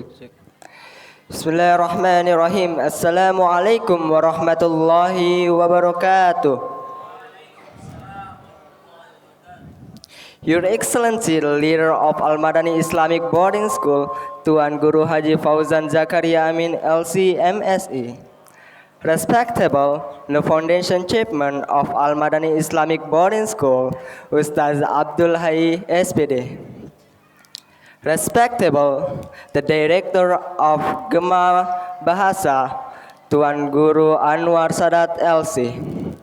Cek. Bismillahirrahmanirrahim. Assalamualaikum warahmatullahi wabarakatuh. Your Excellency, the leader of Al-Madani Islamic Boarding School, Tuan Guru Haji Fauzan Zakaria Amin LC MSE. Respectable, the foundation chairman of Al-Madani Islamic Boarding School, Ustaz Abdul Hai SPD. Respectable, the director of Gema Bahasa, Tuan Guru Anwar Sadat LC.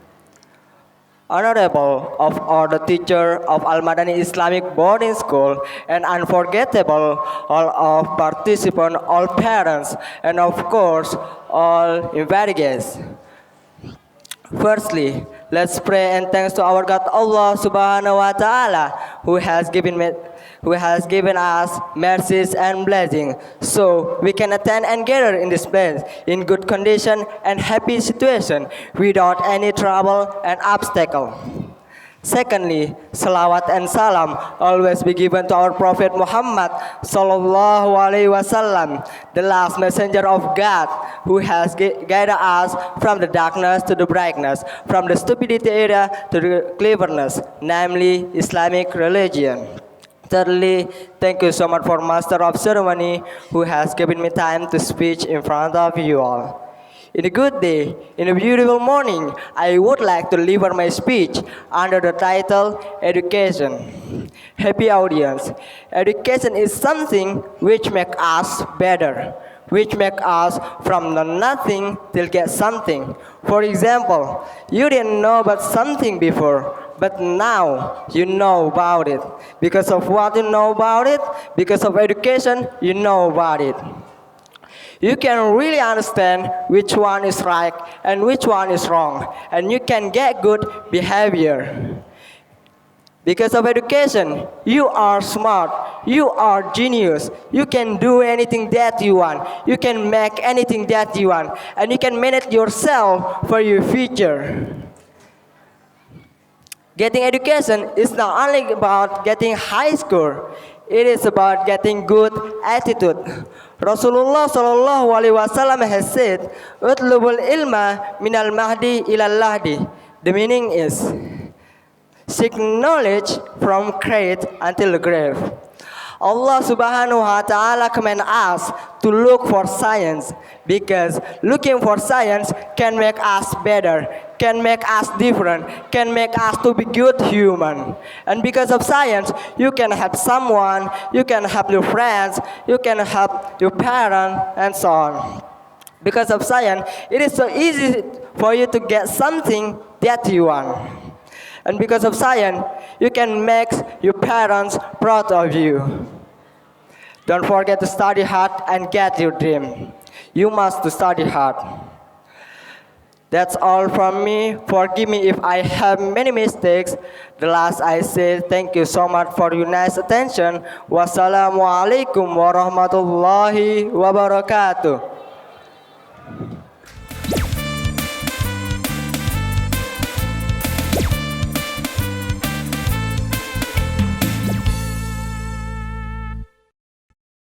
Honorable of all the teacher of Al-Madani Islamic Boarding School, and unforgettable all of participants, all parents, and of course all invited guests. Firstly, let's pray and thanks to our God Allah Subhanahu wa Ta'ala who has given us mercies and blessings, so we can attend and gather in this place in good condition and happy situation without any trouble and obstacle. Secondly, salawat and salam always be given to our Prophet Muhammad sallallahu alaihi wasallam, the last messenger of God, who has guided us from the darkness to the brightness, from the stupidity era to the cleverness, namely Islamic religion. Thirdly, thank you so much for Master of Ceremony who has given me time to speak in front of you all. In a good day, in a beautiful morning, I would like to deliver my speech under the title Education. Happy audience, education is something which makes us better, which makes us from the nothing till get something. For example, you didn't know about something before, but now you know about it. Because of what you know about it, because of education, you know about it. You can really understand which one is right and which one is wrong, and you can get good behavior. Because of education, you are smart, you are genius, you can do anything that you want, you can make anything that you want, and you can manage yourself for your future. Getting education is not only about getting high score, it is about getting good attitude. Rasulullah sallallahu alaihi wasallam has said, "Utlubul ilma minal mahdi ilal lahdi." The meaning is, seek knowledge from cradle until the grave. Allah Subhanahu wa Ta'ala command us to look for science, because looking for science can make us better, can make us different, can make us to be good human. And because of science, you can help someone, you can help your friends, you can help your parents, and so on. Because of science, it is so easy for you to get something that you want. And because of science, you can make your parents proud of you. Don't forget to study hard and get your dream. You must study hard. That's all from me. Forgive me if I have many mistakes. The last I say, thank you so much for your nice attention. Wassalamualaikum warahmatullahi wabarakatuh.